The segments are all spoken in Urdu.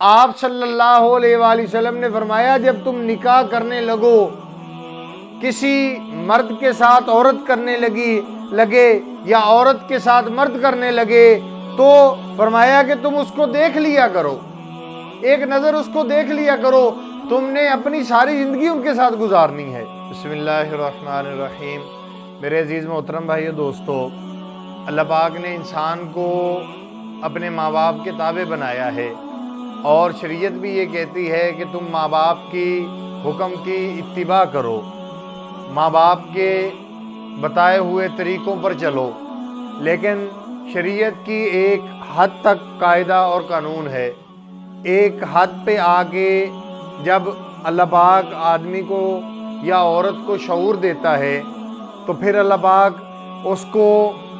آپ صلی اللہ علیہ وآلہ وسلم نے فرمایا جب تم نکاح کرنے لگو، کسی مرد کے ساتھ عورت کرنے لگے یا عورت کے ساتھ مرد کرنے لگے، تو فرمایا کہ تم اس کو دیکھ لیا کرو، ایک نظر اس کو دیکھ لیا کرو، تم نے اپنی ساری زندگی ان کے ساتھ گزارنی ہے۔ بسم اللہ الرحمن الرحیم۔ میرے عزیز محترم بھائیو دوستو، اللہ پاک نے انسان کو اپنے ماں باپ کے تابع بنایا ہے، اور شریعت بھی یہ کہتی ہے کہ تم ماں باپ کی حکم کی اتباع کرو، ماں باپ کے بتائے ہوئے طریقوں پر چلو۔ لیکن شریعت کی ایک حد تک قاعدہ اور قانون ہے، ایک حد پہ آگے جب اللہ پاک آدمی کو یا عورت کو شعور دیتا ہے تو پھر اللہ پاک اس کو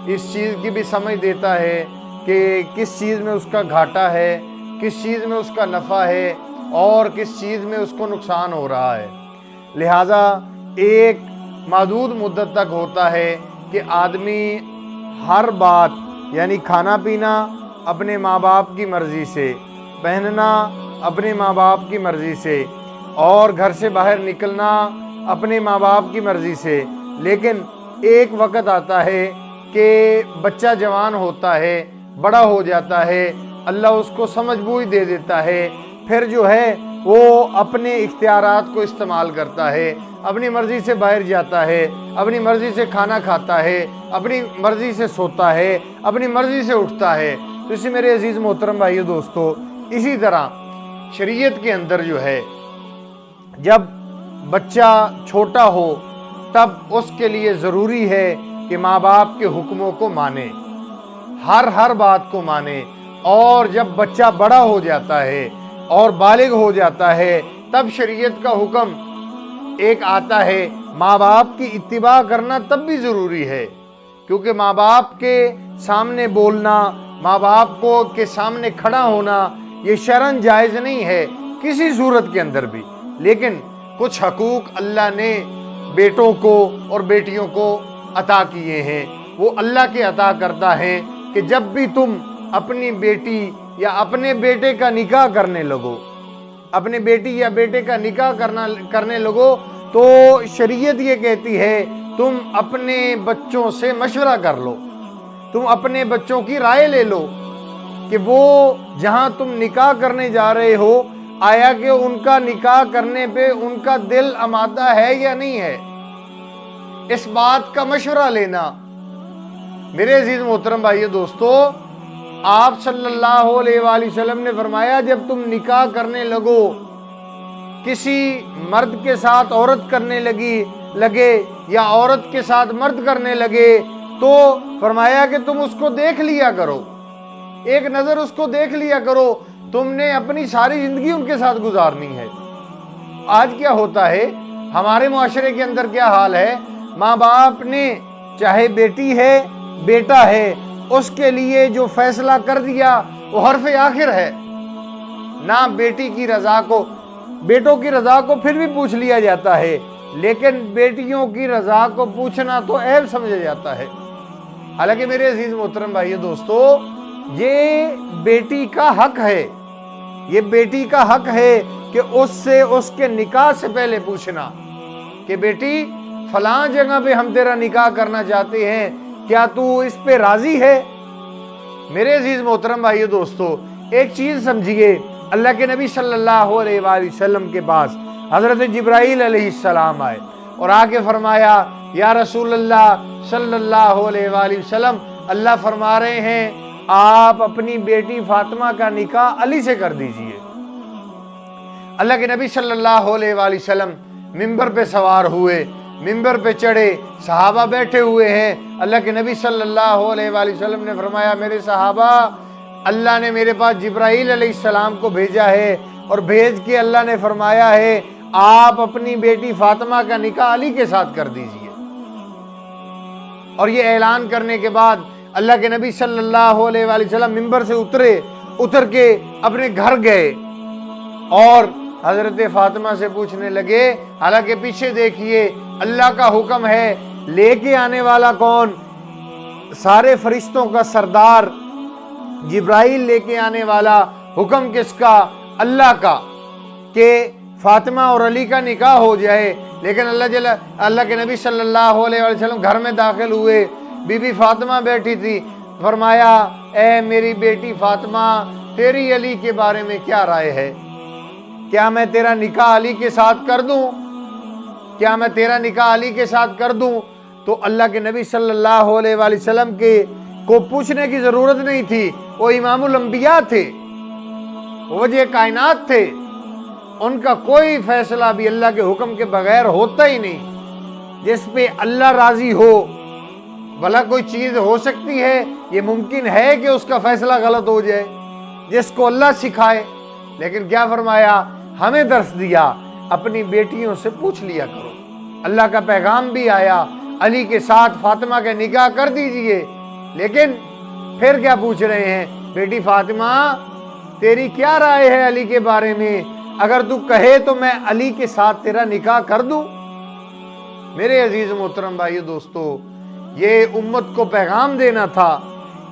اس چیز کی بھی سمجھ دیتا ہے کہ کس چیز میں اس کا گھاٹا ہے، کس چیز میں اس کا نفع ہے اور کس چیز میں اس کو نقصان ہو رہا ہے۔ لہٰذا ایک محدود مدت تک ہوتا ہے کہ آدمی ہر بات، یعنی کھانا پینا اپنے ماں باپ کی مرضی سے، پہننا اپنے ماں باپ کی مرضی سے، اور گھر سے باہر نکلنا اپنے ماں باپ کی مرضی سے۔ لیکن ایک وقت آتا ہے کہ بچہ جوان ہوتا ہے، بڑا ہو جاتا ہے، اللہ اس کو سمجھ بوجھ دے دیتا ہے، پھر جو ہے وہ اپنے اختیارات کو استعمال کرتا ہے، اپنی مرضی سے باہر جاتا ہے، اپنی مرضی سے کھانا کھاتا ہے، اپنی مرضی سے سوتا ہے، اپنی مرضی سے اٹھتا ہے۔ تو اسی میرے عزیز محترم بھائیو دوستو، اسی طرح شریعت کے اندر جو ہے جب بچہ چھوٹا ہو تب اس کے لیے ضروری ہے کہ ماں باپ کے حکموں کو مانے، ہر بات کو مانے، اور جب بچہ بڑا ہو جاتا ہے اور بالغ ہو جاتا ہے تب شریعت کا حکم ایک آتا ہے، ماں باپ کی اتباع کرنا تب بھی ضروری ہے، کیونکہ ماں باپ کے سامنے بولنا، ماں باپ کو کے سامنے کھڑا ہونا یہ شرعاً جائز نہیں ہے کسی صورت کے اندر بھی۔ لیکن کچھ حقوق اللہ نے بیٹوں کو اور بیٹیوں کو عطا کیے ہیں، وہ اللہ کے عطا کرتا ہے کہ جب بھی تم اپنی بیٹی یا اپنے بیٹے کا نکاح کرنے لگو، اپنے بیٹی یا بیٹے کا نکاح کرنے لگو، تو شریعت یہ کہتی ہے تم اپنے بچوں سے مشورہ کر لو، تم اپنے بچوں کی رائے لے لو کہ وہ جہاں تم نکاح کرنے جا رہے ہو، آیا کہ ان کا نکاح کرنے پہ ان کا دل آمادہ ہے یا نہیں ہے، اس بات کا مشورہ لینا۔ میرے عزیز محترم بھائیو دوستو، آپ صلی اللہ علیہ وآلہ وسلم نے فرمایا جب تم نکاح کرنے لگو، کسی مرد کے ساتھ عورت کرنے لگے یا عورت کے ساتھ مرد کرنے لگے، تو فرمایا کہ تم اس کو دیکھ لیا کرو، ایک نظر اس کو دیکھ لیا کرو، تم نے اپنی ساری زندگی ان کے ساتھ گزارنی ہے۔ آج کیا ہوتا ہے ہمارے معاشرے کے اندر، کیا حال ہے، ماں باپ نے چاہے بیٹی ہے بیٹا ہے اس کے لیے جو فیصلہ کر دیا وہ حرف آخر ہے، نہ بیٹی کی رضا کو، بیٹوں کی رضا کو پھر بھی پوچھ لیا جاتا ہے، لیکن بیٹیوں کی رضا کو پوچھنا تو عیب سمجھا جاتا ہے۔ حالانکہ میرے عزیز محترم بھائیو دوستو، یہ بیٹی کا حق ہے، یہ بیٹی کا حق ہے کہ اس سے اس کے نکاح سے پہلے پوچھنا کہ بیٹی فلاں جگہ پہ ہم تیرا نکاح کرنا چاہتے ہیں، کیا تو اس پہ راضی ہے؟ میرے عزیز محترم بھائیو دوستو، ایک چیز سمجھیے، اللہ کے نبی صلی اللہ علیہ وآلہ وسلم کے پاس حضرت جبرائیل علیہ السلام آئے اور آ کے فرمایا، یا رسول اللہ صلی اللہ علیہ وآلہ وسلم، اللہ فرما رہے ہیں آپ اپنی بیٹی فاطمہ کا نکاح علی سے کر دیجئے۔ اللہ کے نبی صلی اللہ علیہ وآلہ وسلم منبر پہ سوار ہوئے، منبر پہ چڑھے، صحابہ بیٹھے ہوئے ہیں، اللہ کے نبی صلی اللہ علیہ وآلہ وسلم نے فرمایا، میرے صحابہ، اللہ نے میرے پاس جبرائیل علیہ السلام کو بھیجا ہے، اور بھیج کے اللہ نے فرمایا ہے آپ اپنی بیٹی فاطمہ کا نکاح علی کے ساتھ کر دیجئے۔ اور یہ اعلان کرنے کے بعد اللہ کے نبی صلی اللہ علیہ وآلہ وسلم منبر سے اتر کے اپنے گھر گئے اور حضرت فاطمہ سے پوچھنے لگے، حالانکہ پیچھے دیکھیے اللہ کا حکم ہے، لے کے آنے والا کون؟ سارے فرشتوں کا سردار جبرائیل لے کے آنے والا، حکم کس کا؟ اللہ کا کہ فاطمہ اور علی کا نکاح ہو جائے، لیکن اللہ کے نبی صلی اللہ علیہ وسلم گھر میں داخل ہوئے، بی بی فاطمہ بیٹھی تھی، فرمایا اے میری بیٹی فاطمہ، تیری علی کے بارے میں کیا رائے ہے؟ کیا میں تیرا نکاح علی کے ساتھ کر دوں؟ کیا میں تیرا نکاح علی کے ساتھ کر دوں؟ تو اللہ کے نبی صلی اللہ علیہ وآلہ وسلم کو پوچھنے کی ضرورت نہیں تھی، وہ امام الانبیاء تھے، وجہ کائنات تھے، ان کا کوئی فیصلہ بھی اللہ کے حکم کے بغیر ہوتا ہی نہیں، جس پہ اللہ راضی ہو۔ بھلا کوئی چیز ہو سکتی ہے، یہ ممکن ہے کہ اس کا فیصلہ غلط ہو جائے، جس کو اللہ سکھائے؟ لیکن کیا فرمایا؟ ہمیں درس دیا اپنی بیٹیوں سے پوچھ لیا کرو۔ اللہ کا پیغام بھی آیا علی کے ساتھ فاطمہ کا نکاح کر دیجئے، لیکن پھر کیا پوچھ رہے ہیں؟ بیٹی فاطمہ تیری کیا رائے ہے علی کے بارے میں؟ اگر تو کہے تو میں علی کے ساتھ تیرا نکاح کر دوں۔ میرے عزیز محترم بھائیو دوستو، یہ امت کو پیغام دینا تھا،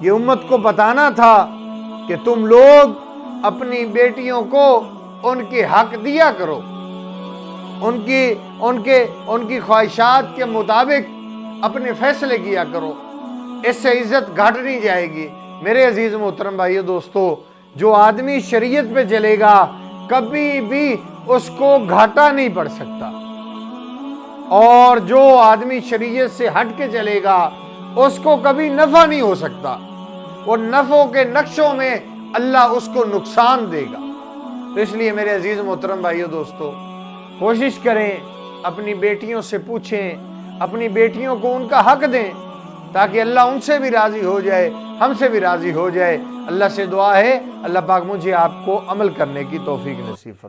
یہ امت کو بتانا تھا کہ تم لوگ اپنی بیٹیوں کو ان کے حق دیا کرو، ان کی خواہشات کے مطابق اپنے فیصلے کیا کرو، اس سے عزت گھٹ نہیں جائے گی۔ میرے عزیز محترم بھائیو دوستو، جو آدمی شریعت پہ چلے گا کبھی بھی اس کو گھاٹا نہیں پڑ سکتا، اور جو آدمی شریعت سے ہٹ کے چلے گا اس کو کبھی نفع نہیں ہو سکتا، وہ نفعوں کے نقشوں میں اللہ اس کو نقصان دے گا۔ تو اس لیے میرے عزیز محترم بھائیو دوستو، کوشش کریں، اپنی بیٹیوں سے پوچھیں، اپنی بیٹیوں کو ان کا حق دیں، تاکہ اللہ ان سے بھی راضی ہو جائے، ہم سے بھی راضی ہو جائے۔ اللہ سے دعا ہے اللہ پاک مجھے آپ کو عمل کرنے کی توفیق نصیب فرمائے۔